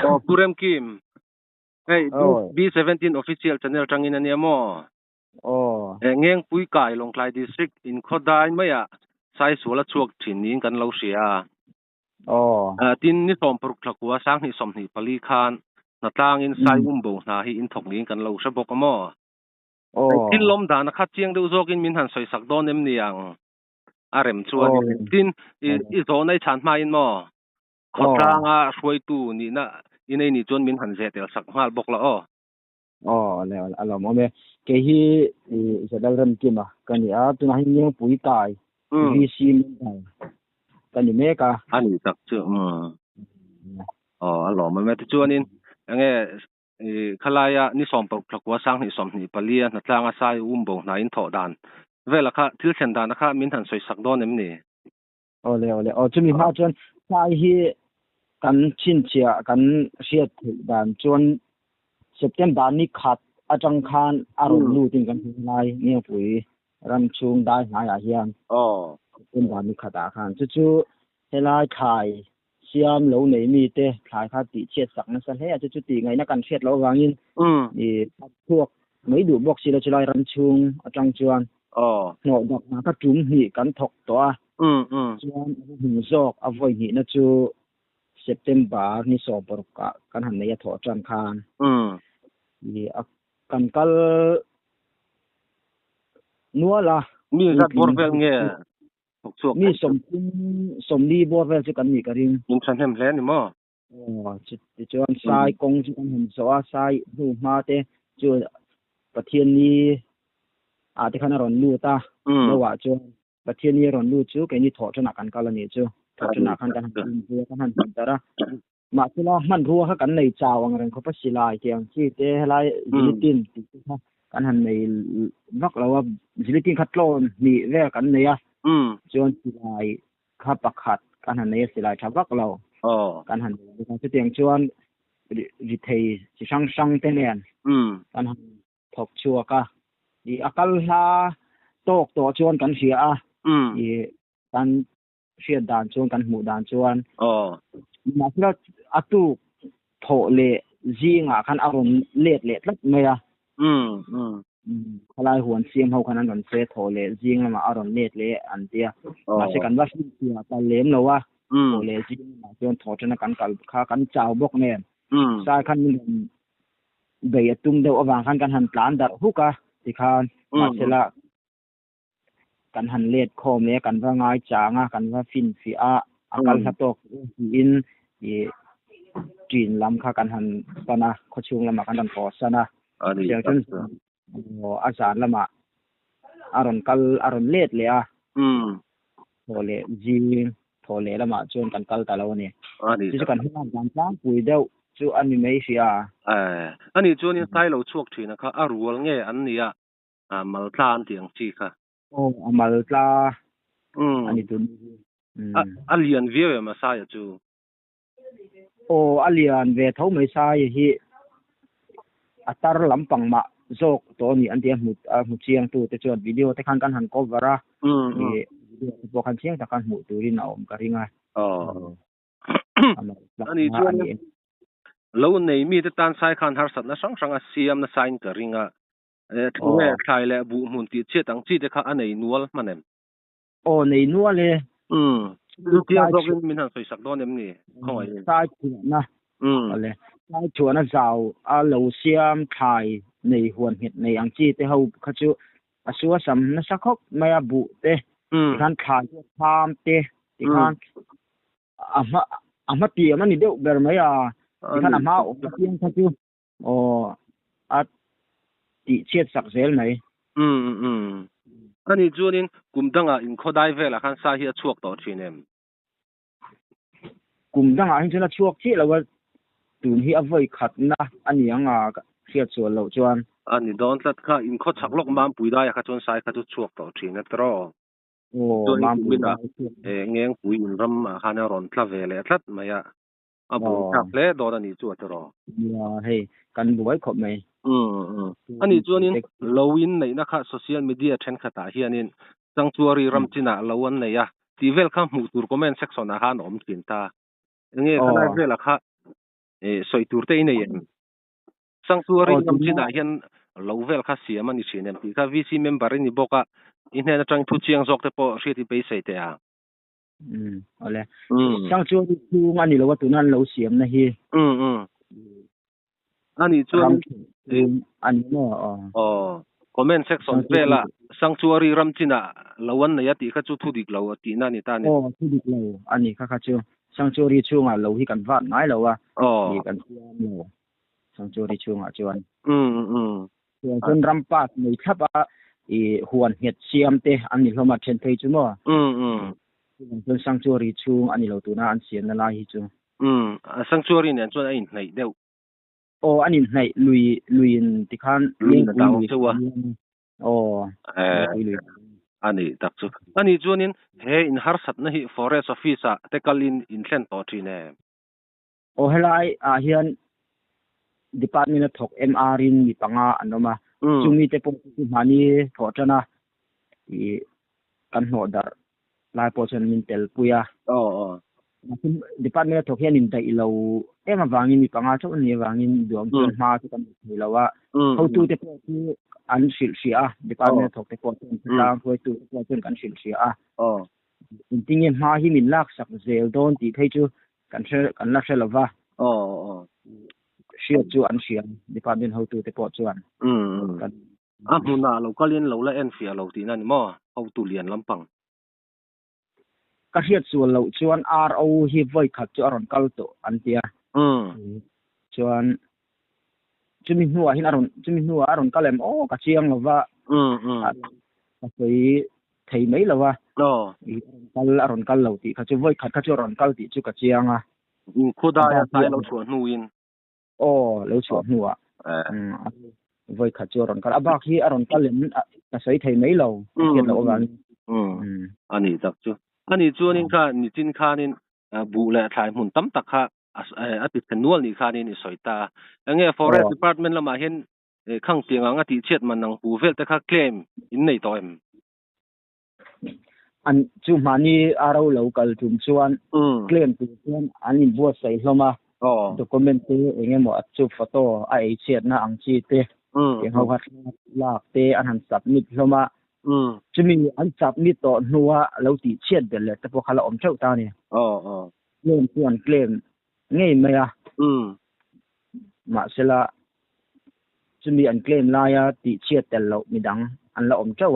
Oh, Purem Kim. Hey, Oh. B17 official channel tangin ani mo. Oh. Ngeng pui kai long klai district in Khodai maya sai suala chuak thin ning kan lo sia. Oh. Tin ni som peruk thakua sang ni som ni pali khan na tang in sai umbo na hi in thok ning kan lo sa bok mo. Tin lom da na khat chiang deu zok in min han soi sak don em niang. Arem chuan tin I zo nai chan ma in mo. Khotanga hruai tu ni na inei ni chuan min han zetel sak hmal bok la o. Le alom ome ke hi zadal ram kima kani a tu na hin pui tai VC min kani me ka ani tak chu alom me tu chuan in nge khalaya ni som pok thakwa sang ni som ni palia na tlanga sai umbo na in tho dan vela kha thil chen dan kha min han soi sak don em ni ole chu mi ma chuan sai hi kan chin chia kan siat dan chuan September ni khat atang khan aron lu tin kan lai ni pui ram chung dai na ya hian September ni khata khan chu helai khai siam lo nei mi te khai kha ti chet sak na sa he chu ti ngai na kan chet lo wangin ni thuốc mấy đủ box xí là chỉ lại ram chung atang chuan no dok na ka tum hi kan thok to chuan hin zok avoi hi na chu September ni so por ka kan han nei tho chan khan ni kan kal nuala mi zat borvel nge mi som ni borvel chu kan ni ka ring in san hem hle ni mo chi chuan sai kong chu kan han so a sai nu ma te chu pathian ni te khana ron lu ta lo wa chu pathian ni ron lu chu ke ni tho chana kan kala ni chu tho chana kan han kan han tara ma chula man ruwa kha kan nei chawang ren kho pa silai tiang chi te helai zilitin kan han nei nok lawa zilitin khatlon ni ve kan nei a chuan silai kha pakhat kan han nei silai thabak lo kan han chu tiang chuan ri thei chi sang te nen kan han thok chua ka I akal ha tok to chuan kan hria a I kan hria dan chuan kan hmu dan chuan ma sila atu tho le zinga kan aron let lat mai a khalai huan siam ho kan an se tho le zing lama aron let le an tia ma se kan wa sia ta lem lo wa tho le zing ma chuan tho chana kan kal kha kan chaw bok nen sai kan min be atum deuh awang kan han plan dar huka ti khan ma sela kan han let khom le kan wa ngai changa kan wa fin fi a akal ha tok in I tin lam kha kan han pana khochung lama kan dan ko sana siang chun asan lama aron let le a thole jing thole lama chun kan kal ta lo ni chu kan han dan tang pui deuh chu ani mai sia ani chuan in sai lo chuak thina kha a rual nge an nia mal tlan tiang chi kha amal tla ani tun alian vie ma sa ya chu alian ve tho mai sai hi atar lampang ma zok to ni an dia mu chiang tu te chuan video te khan kan han cover a ni video kan chiang ta kan mu turin na om ka ringa ani chuan lo nei mi te tan sai khan har sat na sang a siam na sign ka ringa thune thai le bu mun ti che tang chi te kha anei nual manem nei nual le lu tia dok in min han soi sak don em ni khoi sai na ale sai chuan a zau a lo siam thai nei huan het nei ang chi te ho kha chu a suwa sam na sakhok maya bu te khan thai tham te khan ama ti ama ni deuh ber mai a khan ama o tiang kha chu a ti chet sak zel mai ani chuanin kumdanga in Khodai vela khan sa hi a chuak to thinem kumdanga hin chuna chuak chi lawa tun hi avoi khat na ani anga khia chuan lo chuan ani don tlat kha in kho chak lok mam pui da ya kha chon sai kha chu chuak to thina tro mam pui da ngeng pui in ram hana ron tla vele tlat maya abu thak le do ani chu atro ya hei kan buai khop mai ani chuanin lowin nei na kha social media then khata hianin sanctuary ramchina lowan nei ya tivel kha hmu tur comment section a han om tin ta nge khala vela kha soi tur te nei sanctuary ngam china hian lovel kha siam ani thinen pi kha VC member ni boka inhena tang thu chiang jok te po hriati pe sei te a ole sanctuary chu ngani lo tunan lo siam na hi ani chuan ani no comment section vela sanctuary ram china lawan na yati kha chu thu dik lo ti na ni ta ni thu dik lo ani kha chu sanctuary chu nga lo hi kan vat ngai lo wa ni kan siam lo sanctuary chu nga chuan chuan rampa nei thapa huan het siam te ani hloma then thei chu no chuan sanctuary chu ani lo tuna an siam na lai hi chu sanctuary nen chuan ai nei deuh ani nei luin tikhan luin na daw chuwa ani tak chu ani chuanin he in har sat na hi forest office a tekalin in thlen to thine helai a hian department of thok MR in mi panga anoma chumi te po mani thotana kan no dar lai po chen min tel puya department of thok hian in dai lo ema wangin mi panga chu ni wangin duam chun ma chu kan ni lawa how to te po an sil sia department of thok te po lang khoi tu po chun kan sil sia in tingin ma hi min lak sak zel don ti thei chu kan la lawa shia chu an shia department how to te po chuan huna local lo la en fia lo ti na ni mo how to lian lampang ka hiat chu lo chuan RO hi voi khat chu aron kal to an tia chuan chumi nuwa hin aron kalem ka chiang lova ka sei thei mai lova kal aron kal lo ti kha chu voi khat kha chu aron kal ti chu ka chianga khoda ya sai lo chu nuin lo chu nuwa voi khat chu aron kal abak hi aron kalem ka sei thei mai lo hian lo gan ani tak chu ani chuanin kha ni tin khanin bu le thlai mun tam tak kha ati khanual ni khanin ni soita ange forest department lama hen khang tianga nga ti chet manang pu vel te kha claim in nei to em an chu mani aro local tum chuan claim tu chuan anin bo sai hloma document te enge mo achu photo a ei chet na ang chi te ho hat lak te an han submit hloma chumi an submit to nuwa lo ti chet bel le te po khala om chau ta ni claim chuan claim ngei maya ma sela chumi an claim la ya ti chet tel lo midang an la om chau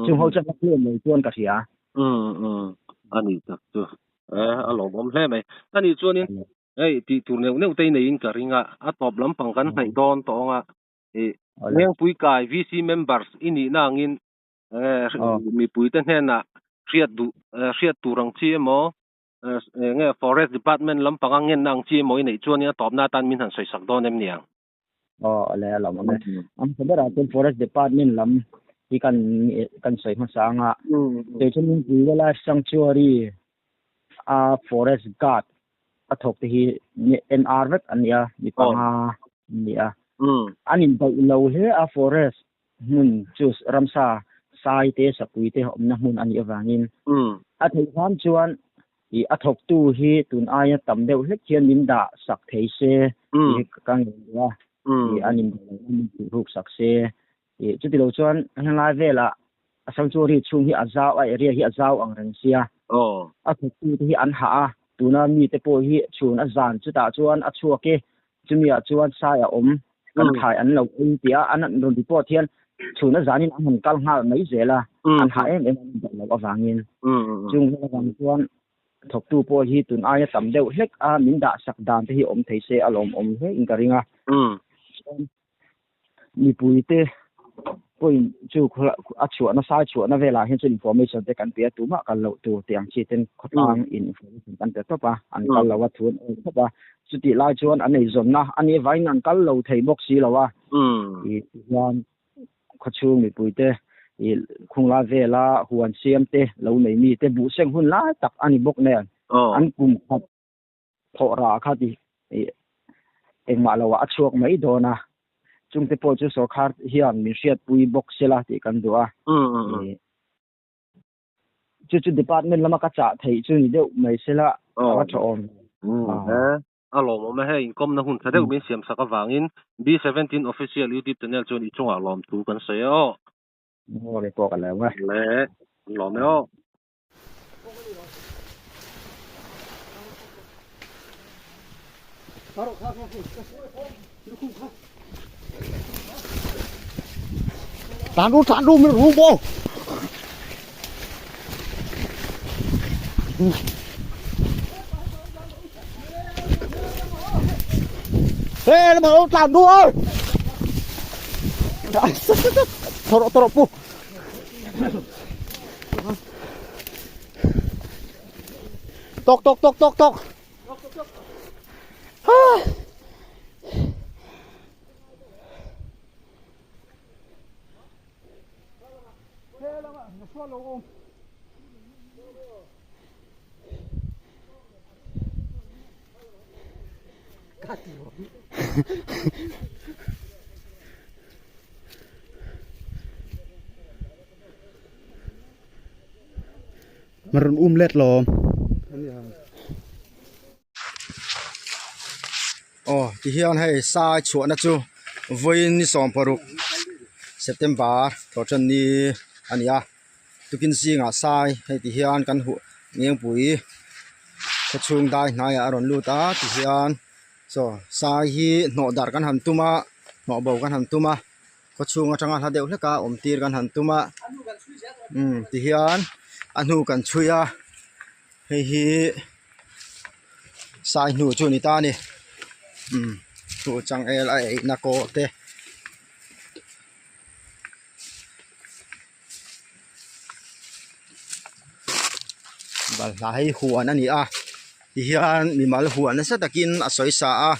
chu ho cha claim le chuan ka sia ani tak chu alo bom hle mai ani chuanin ti tur neu te nei in ka ringa a top lampang kan hai don to nga leng pui kai VC members ini nangin mi pui te hna riat turang chi mo nge forest department lampang ngen nang chi mo nei chuan top na tan min han soi sak don em niang le la mo am sabara ten forest department lam hi kan soi ma sanga te chen pui wala sanctuary forest guard athok te hi MR vet ania mi panga nia anin ba lo he forest mun chus ramsa sai te sapui te omna mun ani awangin athei kham chuan i athok tu hi tun aya tam deuh hlek hian min da sak thei se hi kang wa anin ruk sak se chuti lo chuan hangai vela sanctuary chung hi azau area hi azau ang rang sia athok tu hi an ha tuna mi te po hi chun azan chuta chuan a chuake chumia chuan sai a om kan khai an lo tia an ron report hian chuna zanin an kal ngal mai zela an ha em lo awangin chung wang chuan thok tu po hi tun aya tam deuh hlek min da sak dan te hi om thei se alom om he in karinga mi pui te point chu a chu na sai chu na vela hin chu information te kan pia tu ma kan lo tu tiang chi ten khotang in information kan te topa an kal lawa thun topa chuti lai chuan an ei zon na ani vai nan kal lo thei bok si lawa i yan khachu mi pui te i khungla vela huan siam te lo nei mi te bu seng hun la tak ani bok ne an kum khat thora kha ti engma lawa achuak mai dona chung te po chu so khar hian mi hriat pui box sela ti kan duwa chu department lama ka cha thei chu ni deuh mai sela awa thom alo mo he inkom na hun thadeu min siam saka wangin B17 official YouTube channel chon I chunga lom tu kan seo o le ko ka le wa le lomeo Tandu min rubo Ê, mà ông làm đua ơi. Thở pu. Tốc. Marun let lo. Thì hiện hay sai chuột na chu với ni som paruk September to chân ni anh ya tu kin si nga sai hay thì hiện kan hu ngieng pui ka chung dai na ya ron lu ta thì hiện so sai hi no dar kan han tuma no bo kan han tuma ko chung atanga ha deuh hleka om tir kan han tuma thì hiện anu kan chuya hei hi sai nu chu ni ta ni tu chang el ai na ko te bal lai huan ani a ti hian mi mal huan sa takin a soi sa a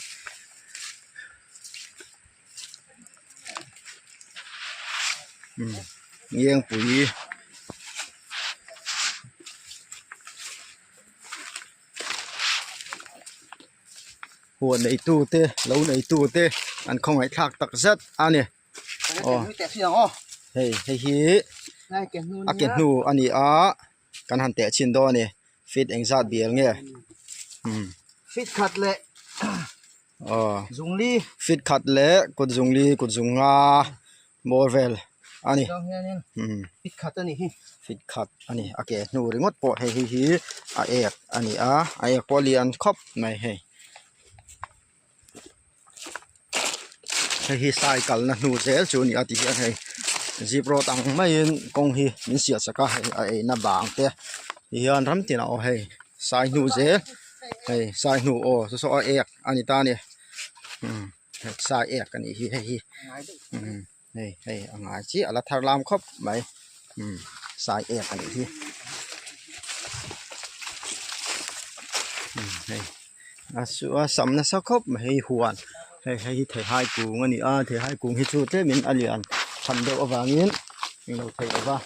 yeng pui huan nei tu te lo nei tu te an không ai thak tak zat ani hei hi a ken nu ani a kan han te chin do ni fit engzat bial nge fit khat le zungli fit khat le kut zunga morvel ani fit khat ani hi fit khat ani ake nu ringot po hei hi a ek ani a ek poli an khop mai hei hi cycle na nu zel chu ni ati hian hei zipro tang mai in kong hi min sia saka hei na bang te hian ram tina o hei sai nu zel hei sai nu o so a ek ani ta ni sai ek ani hi hei hei angai chi ala thar lam khop mai sai ek ani hi hei asu sam na sa khop mai huan hei thei hai kung ani a thei hai kung hi chu te min alian than do awangin min lo thei awa